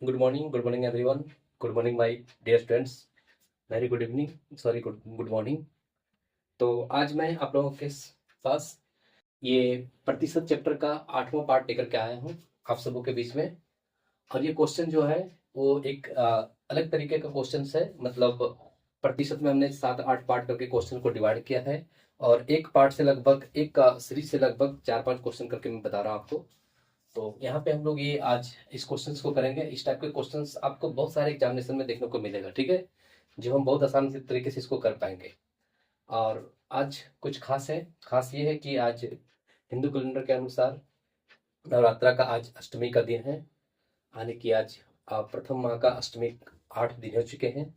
Good morning everyone. Good morning my dear students. Very good evening. Sorry, good morning. तो आज मैं आप लोगों के पास ये प्रतिशत चैप्टर का 8वां पार्ट लेकर के आया हूँ आप सबों के बीच में। और ये क्वेश्चन जो है वो एक अलग तरीके का क्वेश्चन है। मतलब प्रतिशत में हमने 7-8 पार्ट करके क्वेश्चन को डिवाइड किया है और एक पार्ट से लगभग एक सीरीज से लगभग 4-5 क्वेश्चन करके मैं बता रहा हूँ आपको। तो यहाँ पे हम लोग ये आज इस क्वेश्चंस को करेंगे। इस टाइप के क्वेश्चंस आपको बहुत सारे एग्जामिनेशन में देखने को मिलेगा, ठीक है, जो हम बहुत आसान से तरीके से इसको कर पाएंगे। और आज कुछ खास है। खास ये है कि आज हिंदू कैलेंडर के अनुसार नवरात्रा का आज अष्टमी का दिन है। यानी कि आज प्रथम माह का अष्टमी 8 दिन हो चुके हैं।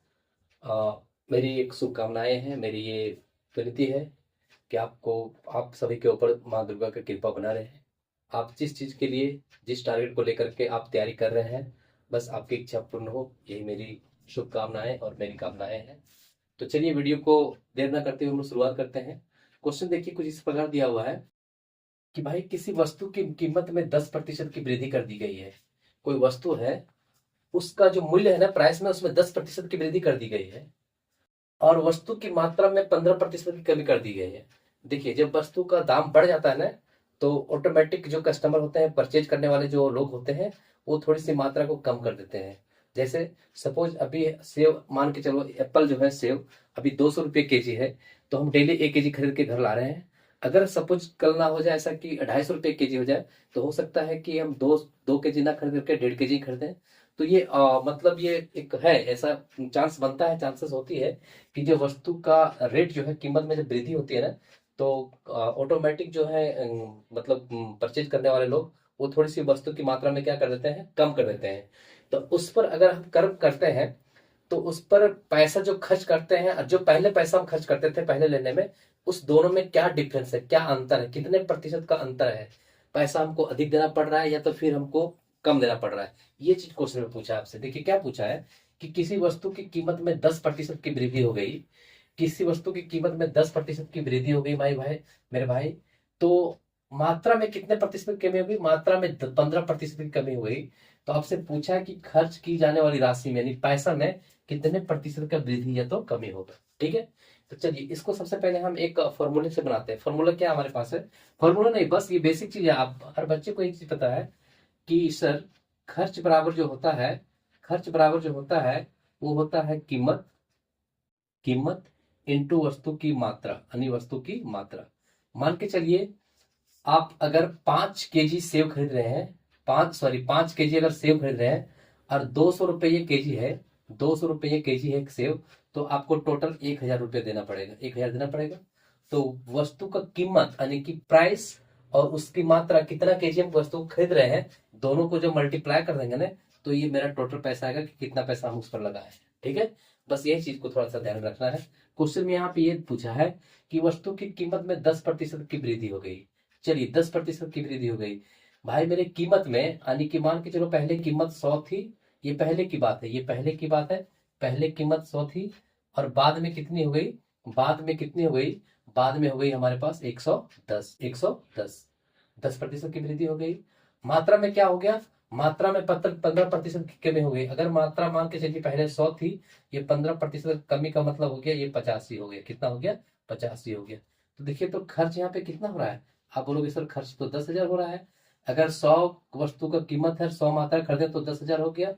मेरी एक शुभकामनाएं हैं, मेरी ये विनती है कि आप सभी के ऊपर माँ दुर्गा की कृपा बना रहे। आप जिस चीज़ के लिए, जिस टारगेट को लेकर के आप तैयारी कर रहे हैं, बस आपकी इच्छा पूर्ण हो, यही मेरी शुभकामनाएं और मेरी कामनाएं हैं। तो चलिए वीडियो को देर न करते हुए हम लोग शुरुआत करते हैं। क्वेश्चन देखिए कुछ इस प्रकार दिया हुआ है कि भाई किसी वस्तु की कीमत में 10% की वृद्धि कर दी गई है। कोई वस्तु है, उसका जो मूल्य है ना, प्राइस में, उसमें 10% की वृद्धि कर दी गई है और वस्तु की मात्रा में 15% की कमी कर दी गई है। देखिए, जब वस्तु का दाम बढ़ जाता है ना, तो ऑटोमेटिक जो कस्टमर होते हैं, परचेज करने वाले जो लोग होते हैं, वो थोड़ी सी मात्रा को कम कर देते हैं। जैसे सपोज अभी सेव मान के चलो, एप्पल जो है सेव अभी 200 रुपये के जी है, तो हम डेली 1 के जी खरीद के घर ला रहे हैं। अगर सपोज कल ना हो जाए ऐसा कि 250 रुपये के जी हो जाए, तो हो सकता है कि हम 2 2 के जी ना खरीद करके 1.5 के जी खरीदें। तो ये मतलब ये एक है, ऐसा चांस बनता है, चांसेस होती है कि जो वस्तु का रेट जो है, कीमत में जब वृद्धि होती है ना, तो ऑटोमेटिक जो है मतलब परचेज करने वाले लोग वो थोड़ी सी वस्तु की मात्रा में क्या कर देते हैं, कम कर देते हैं। तो उस पर अगर हम कर्व करते हैं, तो उस पर पैसा जो खर्च करते हैं और जो पहले पैसा हम खर्च करते थे पहले लेने में, उस दोनों में क्या डिफरेंस है, क्या अंतर है, कितने प्रतिशत का अंतर है। पैसा हमको अधिक देना पड़ रहा है या तो फिर हमको कम देना पड़ रहा है। ये चीज क्वेश्चन में पूछा है आपसे। देखिए क्या पूछा है कि किसी वस्तु की कीमत में 10% की वृद्धि हो गई। किसी वस्तु की कीमत में 10% की वृद्धि हो गई भाई भाई मेरे भाई, तो मात्रा में कितने प्रतिशत की कमी होगी? मात्रा में 15% की कमी हो गई। तो आपसे पूछा है कि खर्च की जाने वाली राशि में, यानी पैसा में, कितने प्रतिशत का वृद्धि या तो कमी होगा। ठीक है, तो चलिए इसको सबसे पहले हम एक फॉर्मूले से बनाते हैं। फॉर्मूला क्या हमारे पास है? फॉर्मूला नहीं, बस ये बेसिक चीज है। आप हर बच्चे को एक चीज पता है कि सर, खर्च बराबर जो होता है, खर्च बराबर जो होता है वो होता है कीमत, कीमत इंटू वस्तु की मात्रा, यानी वस्तु की मात्रा। मान के चलिए आप अगर 5 के जी सेव खरीद रहे हैं, 5 के जी अगर सेव खरीद रहे हैं और 200 रुपये के जी है, 200 रुपये के जी है एक सेव, तो आपको टोटल 1,000 रुपये देना पड़ेगा, 1,000 देना पड़ेगा। तो वस्तु का कीमत यानी कि प्राइस और उसकी मात्रा, कितना केजी हम वस्तु खरीद रहे हैं, दोनों को जो मल्टीप्लाई कर देंगे ना, तो ये मेरा टोटल पैसा आएगा कि कितना पैसा हम उस पर लगाए हैं। ठीक है, बस यही चीज को थोड़ा सा ध्यान रखना है। क्वेश्चन में यहाँ पे ये पूछा है कि वस्तु की कीमत में 10% की वृद्धि हो गई। चलिए 10% की वृद्धि हो गई भाई मेरे कीमत में, यानी कि मान के चलो पहले कीमत 100 थी। ये पहले की बात है, ये पहले की बात है। पहले कीमत 100 थी और बाद में कितनी हो गई? बाद में कितनी हो गई? बाद में हो गई हमारे पास 110, 110। 10% की वृद्धि हो गई। मात्रा में क्या हो गया? मात्रा में 15% की कमी हो गई। अगर मात्रा मान के चलिए पहले 100 थी, ये 15% कमी का मतलब हो गया ये 85 हो गया। कितना हो गया? 85 हो गया। तो देखिए, तो खर्च यहाँ पे कितना हो रहा है? आप बोलोगे सर खर्च तो 10,000 हो रहा है। अगर 100 वस्तु का कीमत है, 100 मात्रा खरीदे तो 10,000 हो गया।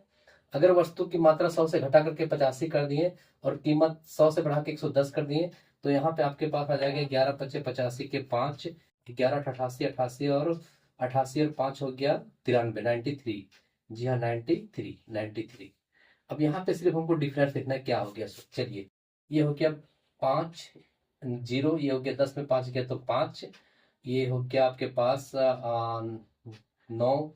अगर वस्तु की मात्रा 100 से घटा करके 85 कर दिए और कीमत 100 से बढ़ा के 110 कर दिए, तो यहाँ पे आपके पास आ जाएगा 11 पच्चे 85 के 5, 11 88, 88 और 88 और 5 हो गया 93, 93। जी हाँ, 93, 93। अब यहाँ पे सिर्फ हमको डिफरेंस देखना है क्या हो गया। चलिए, ये हो गया 5 जीरो, ये हो गया 10 में 5 गया तो 5, ये हो गया आपके पास 9,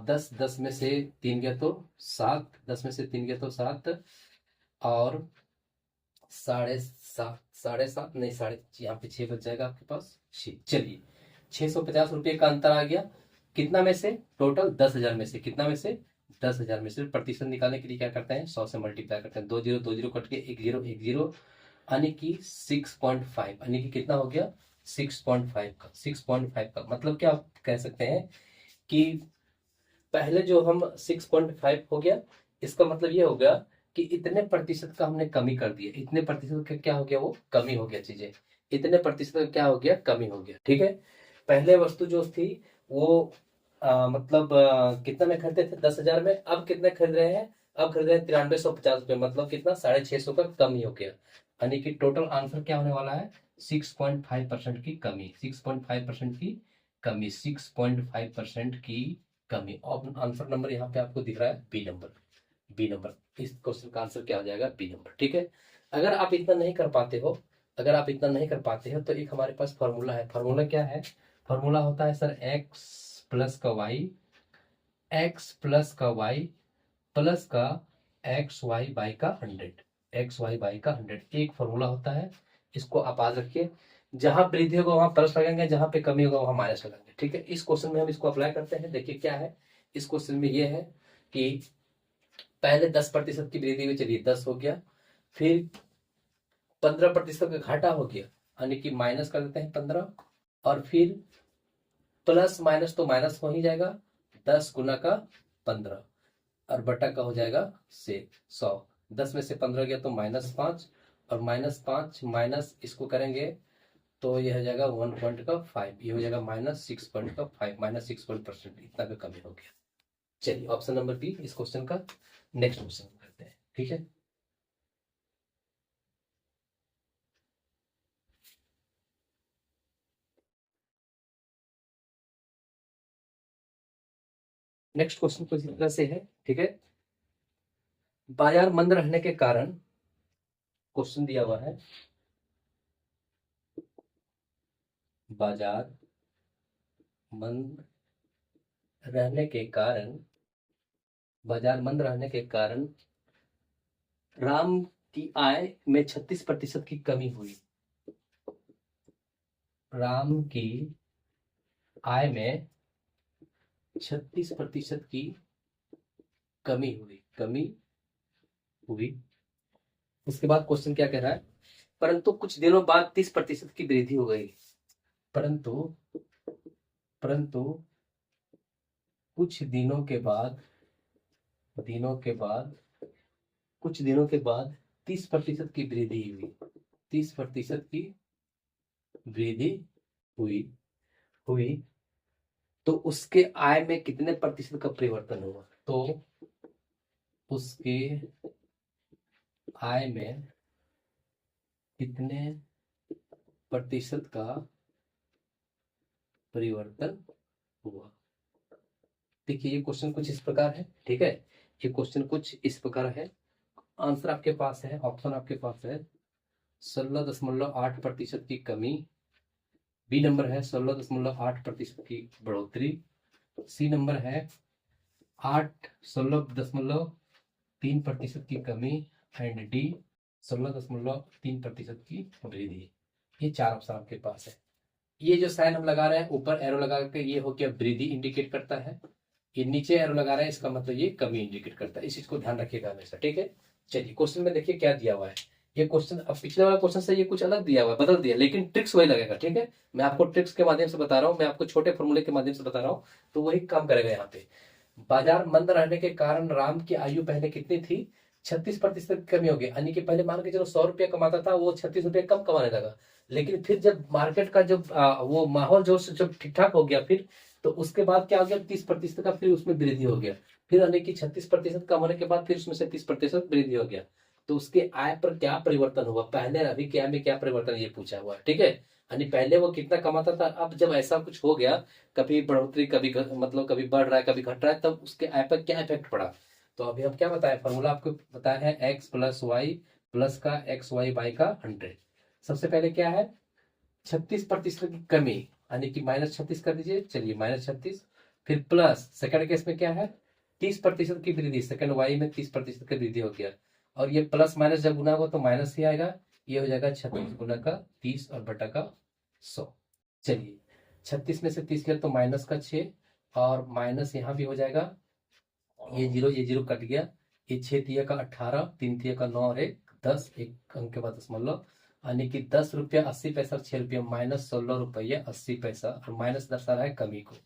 10, 10 में से 3 गया तो 7, 10 में से 3 गया तो 7 और 7.5, 7.5 नहीं, साढ़े, यहाँ पे 6 बच जाएगा आपके पास 6। चलिए 650 रुपये का अंतर आ गया। कितना में से? टोटल 10,000 में से। कितना में से? 10,000 में से। प्रतिशत निकालने के लिए क्या करते हैं? 100 से मल्टीप्लाई करते हैं। 2 जीरो 2 जीरो कट के 1 जीरो 1 जीरो, यानी कि 6.5, यानी कि कितना हो गया? 6.5 का। 6.5 का मतलब क्या आप कह सकते हैं कि पहले जो हम 6.5 हो गया, इसका मतलब ये हो गया कि इतने प्रतिशत का हमने कमी कर दिया, इतने प्रतिशत का क्या हो गया, वो कमी हो गया, चीजें इतने प्रतिशत का क्या हो गया, कमी हो गया। ठीक है, पहले वस्तु जो थी वो मतलब कितना में खरीदते थे, 10,000 में, अब कितने खरीद रहे हैं, अब खरीद रहे हैं 9350 रुपये, मतलब कितना, 650 का कमी हो गया। यानी कि टोटल आंसर क्या होने वाला है, 6.5% की कमी, 6.5% की कमी, 6.5% की कमी। और आंसर नंबर यहाँ पे आपको दिख रहा है बी नंबर, बी नंबर। इस क्वेश्चन का आंसर क्या हो जाएगा, बी नंबर। ठीक है, अगर आप इतना नहीं कर पाते हो, अगर आप इतना नहीं कर पाते हो तो एक हमारे पास फॉर्मूला है। फॉर्मूला क्या है, फॉर्मूला होता है सर एक्स प्लस का वाई, एक्स प्लस का वाई प्लस का एक्स वाई बाई का 100, एक्स वाई बाई का 100, एक फॉर्मूला होता है। इसको आप याद रखिए, जहां वृद्धि होगा वहां प्लस लगाएंगे, जहां पे कमी होगा वहां माइनस लगाएंगे। ठीक है, इस क्वेश्चन में हम इसको अप्लाई करते हैं। देखिए क्या है, इस क्वेश्चन में ये है कि पहले 10% की वृद्धि हुई, चलिए 10 हो गया, फिर 15% का घाटा हो गया, यानी कि माइनस कर देते हैं 15, और फिर प्लस माइनस तो माइनस हो ही जाएगा, 10 गुना का 15 और बटा का हो जाएगा से 100, 10 में से 15 गया तो -5, और -5 माइनस इसको करेंगे तो यह हो जाएगा 1.5, ये हो जाएगा -6.5, -6% इतना का कमी हो गया। चलिए ऑप्शन नंबर बी इस क्वेश्चन का। नेक्स्ट क्वेश्चन करते हैं। ठीक है, नेक्स्ट क्वेश्चन कुछ इस तरह से है। ठीक है, बाजार मंद रहने के कारण, क्वेश्चन दिया हुआ है, बाजार मंद रहने के कारण, बाजार मंद रहने के कारण राम की आय में 36% की कमी हुई, राम की आय में 36% की कमी हुई, कमी हुई। उसके बाद क्वेश्चन क्या कह रहा है, परंतु कुछ दिनों बाद 30% की वृद्धि हो गई, परंतु परंतु कुछ दिनों के बाद, दिनों के बाद, कुछ दिनों के बाद 30% की वृद्धि हुई, 30% की वृद्धि हुई हुई तो उसके आय में कितने प्रतिशत का परिवर्तन हुआ, तो उसके आय में कितने प्रतिशत का परिवर्तन हुआ। देखिए ये क्वेश्चन कुछ इस प्रकार है। ठीक है, ये क्वेश्चन कुछ इस प्रकार है, आंसर आपके पास है, ऑप्शन आपके पास है 16.8% की कमी, बी नंबर है 16.8% की बढ़ोतरी, सी नंबर है 16.3% की कमी, एंड डी 16.3% की वृद्धि। ये चार ऑप्शन आपके पास है। ये जो साइन हम लगा रहे हैं ऊपर एरो लगा के, ये हो गया वृद्धि इंडिकेट करता है, ये नीचे एरो लगा रहे हैं इसका मतलब ये कमी इंडिकेट करता है। इस चीज को ध्यान रखिएगा हमेशा। ठीक है, चलिए क्वेश्चन में देखिए क्या दिया हुआ है। ये क्वेश्चन अब पिछले वाला क्वेश्चन से ये कुछ अलग दिया हुआ है, बदल दिया, लेकिन ट्रिक्स वही लगेगा। ठीक है, मैं आपको ट्रिक्स के माध्यम से बता रहा हूँ, मैं आपको छोटे फॉर्मूले के माध्यम से बता रहा हूँ, तो वही काम करेगा यहाँ पे। बाजार मंद रहने के कारण राम की आयु पहले कितनी थी, 36% की कमी हो गई, यानी कि पहले मान के चलो 100 रुपया कमाता था, वो 36 रुपया कम कमाने लगा। लेकिन फिर जब मार्केट का जब वो माहौल जो जब ठीक ठाक हो गया, फिर तो उसके बाद क्या हो गया, 30% का फिर उसमें वृद्धि हो गया, फिर यानी कि 36% कम होने के बाद फिर उसमें से 30% वृद्धि हो गया। तो उसके आय पर क्या परिवर्तन हुआ, पहले अभी के आय में क्या परिवर्तन, ये पूछा हुआ है। ठीक है, यानी पहले वो कितना कमाता था, अब जब ऐसा कुछ हो गया, कभी बढ़ोतरी, कभी मतलब कभी बढ़ रहा है, कभी घट रहा है, तब उसके आय पर क्या इफेक्ट पड़ा। तो अभी हम क्या बताए, फॉर्मूला आपको बताया है एक्स प्लस वाई प्लस का एक्स वाई बाई का 100। सबसे पहले क्या है, 36% की कमी, यानी कि -36 कर दीजिए, चलिए -36, फिर प्लस सेकंड केस में क्या है, 30% की वृद्धि, सेकंड वाई में 30% की वृद्धि हो गया, और ये प्लस माइनस जब गुना होगा तो माइनस ही आएगा, ये हो जाएगा 36 गुना का 30 और बटा का 100। चलिए 36 में से 30 गया तो माइनस का 6, और माइनस यहाँ भी हो जाएगा, ये जीरो कट गया, ये 6 तिया का 18, 3 तिया का 9 और 1 10, एक अंक के बाद दशमलव, यानी कि 10 रुपया 80 पैसा, 6 रुपया -16 रुपया 80 पैसा, और माइनस दर्शा रहा है कमी को,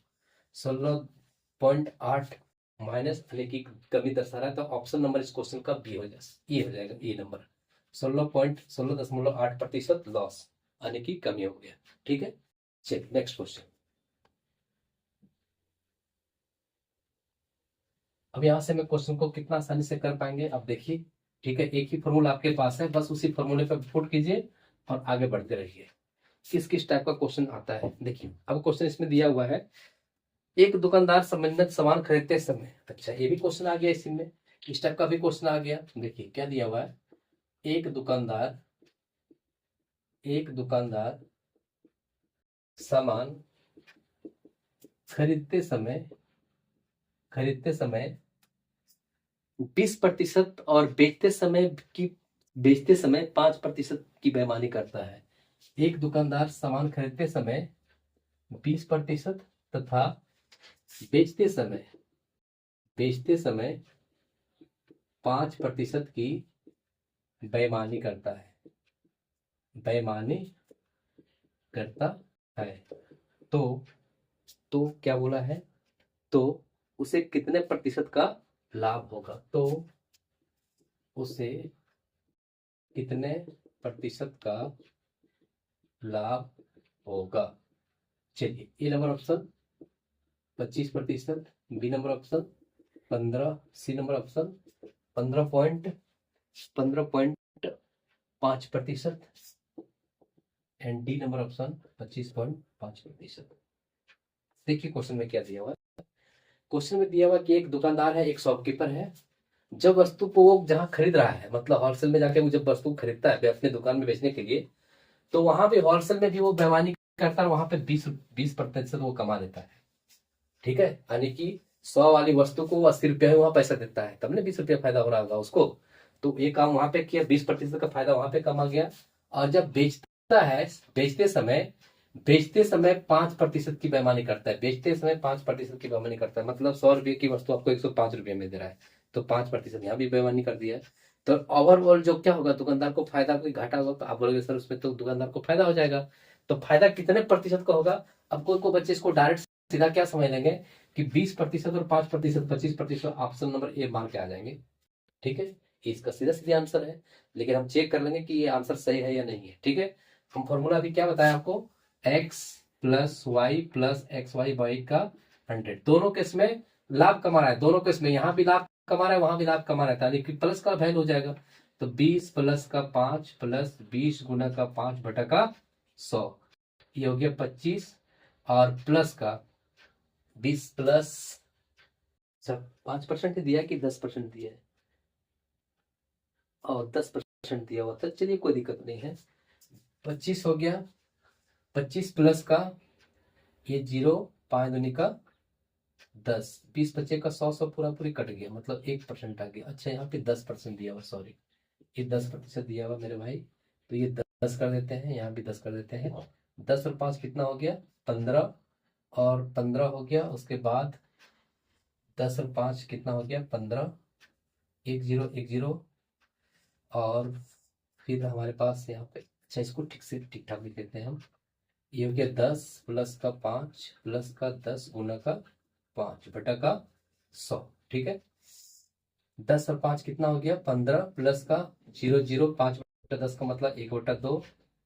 16.8 माइनस यानी कि कमी दर्शा रहा है, तो ऑप्शन नंबर इस क्वेश्चन का बी हो जाएगा, ये हो जाएगा ये नंबर 16.16.8% लॉस यानी कि कमी हो गया। ठीक है, चलिए नेक्स्ट क्वेश्चन। अब यहाँ से मैं क्वेश्चन को कितना आसानी से कर पाएंगे अब देखिए। ठीक है, एक ही फॉर्मूला आपके पास है, बस उसी फॉर्मूले पर पुट कीजिए और आगे बढ़ते रहिए। किस किस टाइप का क्वेश्चन आता है देखिए। अब क्वेश्चन इसमें दिया हुआ है, एक दुकानदार संबंधित सामान खरीदते समय, अच्छा ये भी क्वेश्चन आ गया इसी में, इस टाइप का भी क्वेश्चन आ गया। देखिए क्या दिया हुआ है, एक दुकानदार सामान खरीदते समय 20% और बेचते समय 5% की बेईमानी करता है। एक दुकानदार सामान खरीदते समय 20% तथा बेचते समय 5% की बेईमानी करता है। तो क्या बोला है, तो उसे कितने प्रतिशत का लाभ होगा, तो उसे कितने प्रतिशत का लाभ होगा। चलिए A number option 25%, B number option 15, C number option 15.5% and D number option 25.5%। देखिए क्वेश्चन में क्या दिया हुआ है। क्वेश्चन में दिया हुआ कि एक दुकानदार है, एक शॉपकीपर है। जब वस्तु को वो जहां खरीद रहा है, मतलब होलसेल में जाके वो जब वस्तु खरीदता है अपने दुकान में बेचने के लिए, तो वहां पे होलसेल में भी वो बेईमानी करता है, वहां पे 20% वो कमा लेता है। ठीक है, यानी कि 100 वाली वस्तु को वो 80 रुपया में वहां पैसा देता है, तब ने 20 रुपया फायदा हो रहा होगा उसको। तो ये काम वहां पे किया, 20% का फायदा वहां पे कमा गया। और जब बेचता है, बेचते समय 5% की बेईमानी करता है, बेचते समय 5% की बेईमानी करता है, मतलब 100 रुपये की वस्तु आपको 105 रुपये में दे रहा है, तो 5% यहाँ भी बेईमानी कर दिया है। तो ओवरऑल जो क्या होगा, दुकानदार को फायदा कोई घाटा होगा, तो आप बोलोगे सर उसमें तो दुकानदार को फायदा हो जाएगा। तो फायदा कितने प्रतिशत का होगा। अब कोई बच्चे इसको डायरेक्ट सीधा क्या समझ लेंगे कि 20% और 5%, 25%, ऑप्शन नंबर ए मान के आ जाएंगे। ठीक है, ये इसका सीधा सीधा आंसर है, लेकिन हम चेक कर लेंगे कि ये आंसर सही है या नहीं है। ठीक है, हम फॉर्मूला अभी क्या बताया आपको, x plus y plus x y by का 100, दोनों केस में लाभ कमा रहा है, दोनों केस में यहाँ भी लाभ कमा रहा है, वहां भी लाभ कमा रहा है, यानी प्लस का वैल्यू हो जाएगा। तो 20 प्लस का 5 प्लस 20 गुना का 5 बटा का 100, ये हो गया 25, और प्लस का 20 प्लस 5% दिया कि 10% दिया है, और 10% दिया हुआ था, चलिए कोई दिक्कत नहीं है। 25 हो गया, 25 प्लस का ये 0, 5 दूनी का 10, 20 बचे का 100 पूरा पूरी कट गया, मतलब 1% आ गया। अच्छा यहाँ पे 10% दिया हुआ, सॉरी ये 10% दिया हुआ मेरे भाई, तो ये 10 कर देते हैं, यहाँ भी 10 कर देते हैं। 10 और 5 कितना हो गया 15, और 15 हो गया, उसके बाद 10 और 5 कितना हो गया 15, 1 0 और फिर हमारे पास यहाँ पे, अच्छा इसको ठीक से ठीक ठाक लिख देते हैं हम। ये हो गया 10 प्लस का 5 प्लस का 10 गुना का 5 बटा का 100। ठीक है, 10 और 5 कितना हो गया 15, प्लस का 0 5 बटा 10 का मतलब 1/2,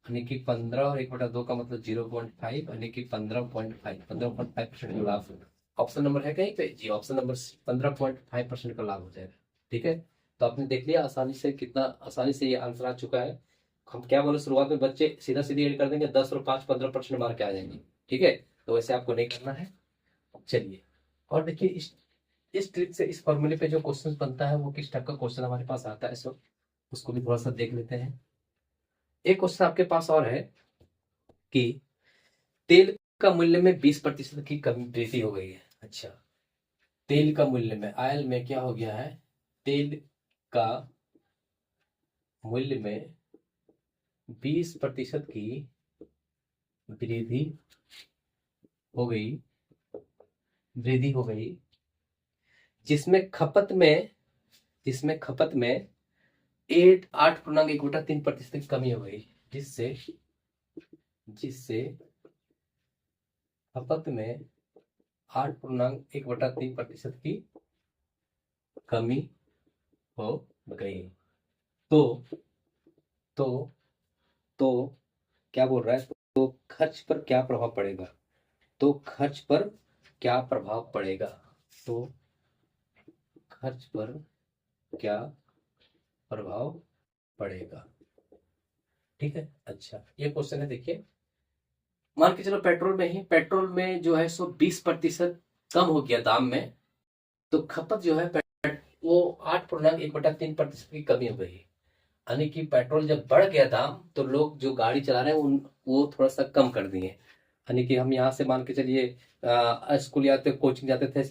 यानी कि 15, और 1/2 का मतलब 0.5, यानी कि 15.5% का लाभ। ऑप्शन नंबर है कहीं पे जी, ऑप्शन नंबर 15.5% का लाभ हो जाएगा। ठीक है, तो आपने देख लिया आसानी से, कितना आसानी से ये आंसर आ चुका है। हम क्या बोले शुरुआत में, बच्चे सीधा सीधी ऐड कर देंगे, 10 और 5 15% मार के आ जाएंगे। ठीक है, तो वैसे आपको नहीं करना है। चलिए, और देखिए इस ट्रिक से, इस फॉर्मूले पे जो क्वेश्चन बनता है वो किस टाइप का क्वेश्चन हमारे पास आता है, सो उसको भी थोड़ा सा देख लेते हैं। एक क्वेश्चन आपके पास और है कि तेल का मूल्य में 20% की कमी वृद्धि हो गई है। अच्छा, तेल का मूल्य में, ऑयल में क्या हो गया है, तेल का मूल्य में 20% की वृद्धि हो गई, जिसमें खपत में 8.1 की कमी हो गई, जिससे खपत में 8.1 की कमी हो गई। तो तो तो क्या बोल रहा है, तो खर्च पर क्या प्रभाव पड़ेगा, तो खर्च पर क्या प्रभाव पड़ेगा, तो खर्च पर क्या प्रभाव पड़ेगा। ठीक है, अच्छा ये क्वेश्चन है, देखिए मान के चलो पेट्रोल में जो है सो 20% कम हो गया दाम में, तो खपत जो है वो 8.1/3% की कमी हो गई। यानी कि पेट्रोल जब बढ़ गया दाम तो लोग जो गाड़ी चला रहे हैं उन वो थोड़ा सा कम कर दिए। यानी कि हम यहाँ से मान के चलिए स्कूल जाते कोचिंग जाते थे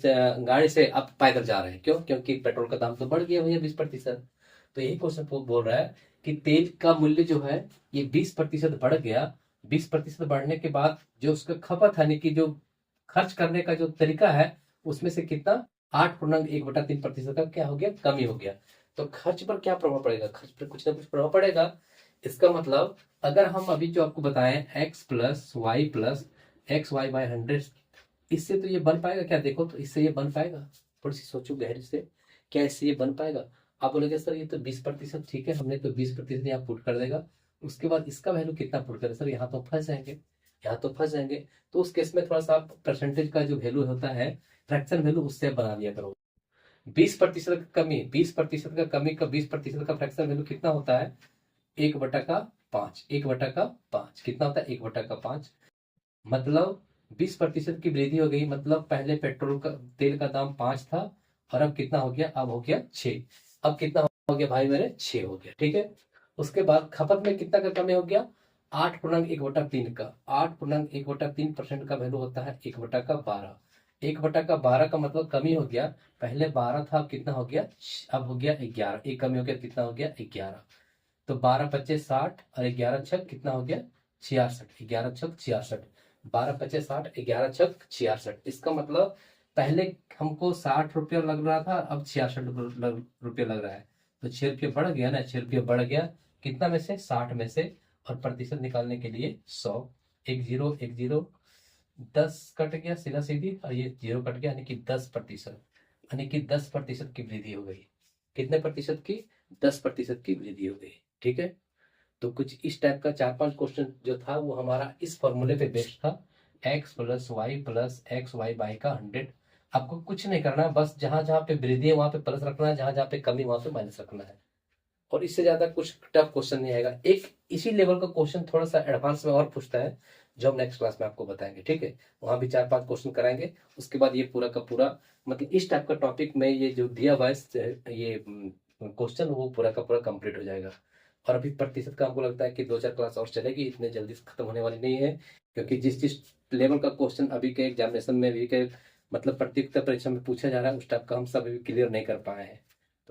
गाड़ी से, अब पैदल जा रहे हैं, क्यों, क्योंकि पेट्रोल का दाम तो बढ़ गया भैया 20%। तो यही क्वेश्चन बोल रहा है कि तेल का मूल्य जो है ये 20% बढ़ गया। 20% बढ़ने के बाद जो उसका खपत है, यानी कि जो खर्च करने का जो तरीका है, उसमें से कितना 8.1/3% का क्या हो गया, कमी हो गया। तो खर्च पर क्या प्रभाव पड़ेगा, खर्च पर कुछ ना कुछ प्रभाव पड़ेगा। इसका मतलब अगर हम अभी जो आपको बताएं x+y+xy/100, इससे तो ये बन पाएगा क्या, देखो तो इससे ये बन पाएगा, थोड़ी सी सोचो गहरे से, क्या इससे ये बन पाएगा। आप बोलोगे सर ये तो 20%, ठीक है हमने तो 20% यहाँ पुट कर देगा, उसके बाद इसका वैल्यू कितना पुट करें सर, यहाँ तो फंस जाएंगे, यहाँ तो फंस जाएंगे। तो उस केस में थोड़ा सा आप परसेंटेज का जो वैल्यू होता है, फ्रैक्शन वैल्यू, उससे बना लिया करो। 20% का कमी, 20% का कमी का 20% का फ्रैक्शन वैल्यू कितना होता है, 1/5, 1/5 कितना होता है, 1/5। मतलब 20% की वृद्धि हो गई, मतलब पहले पेट्रोल का तेल का दाम 5 था, और अब कितना हो गया, अब हो गया 6। अब कितना हो गया भाई मेरे, 6 हो गया, ठीक है। उसके बाद खपत में कितना का कमी हो गया, 8.1/3 का, 8.1/3% का वैल्यू होता है 1/12। 1/12 का मतलब कमी हो गया, पहले 12 था, अब कितना हो गया, अब हो गया 11, एक कमी हो गया, कितना हो गया 11। तो 12×5 = 60 और 11×6 कितना हो गया, 66, 11×6 66, 12×5 = 60, 11×6 66। इसका मतलब पहले हमको 60 रुपया लग रहा था, अब 66 रुपया लग रहा है। तो 6 रुपये बढ़ गया ना, 6 रुपये बढ़ गया, कितना में से, 60 में से। और प्रतिशत निकालने के लिए 100, एक जीरो एक जीरो, 10 कट गया सीधा सीधी, और ये जीरो कट गया, यानी कि 10%, यानी कि 10% की वृद्धि हो गई। कितने प्रतिशत की, 10% की वृद्धि हो गई, ठीक है। तो कुछ इस टाइप का 4-5 क्वेश्चन जो था वो हमारा इस फॉर्मूले पे बेस्ड था, x+y+xy/100। आपको कुछ नहीं करना, बस जहां जहां पे वृद्धि है वहां पे प्लस रखना है, जहां जहां पे कमी वहां पे माइनस रखना है, और इससे ज्यादा कुछ टफ क्वेश्चन नहीं आएगा। एक इसी लेवल का क्वेश्चन थोड़ा सा एडवांस में और पूछता है, जो हम नेक्स्ट क्लास में आपको बताएंगे, ठीक है। वहां भी 4-5 क्वेश्चन कराएंगे, उसके बाद ये पूरा का पूरा मतलब इस टाइप का टॉपिक में ये जो दिया हुआ है ये क्वेश्चन, वो पूरा का पूरा कंप्लीट हो जाएगा। और अभी प्रतिशत का हमको लगता है कि 2-4 क्लास और चलेगी, इतने जल्दी खत्म होने वाली नहीं है, क्योंकि जिस जिस लेवल का क्वेश्चन अभी के एग्जामिनेशन में, अभी के मतलब प्रतियोगिता परीक्षा में पूछा जा रहा है, उस टाइप का हम सब अभी क्लियर नहीं कर पाए हैं।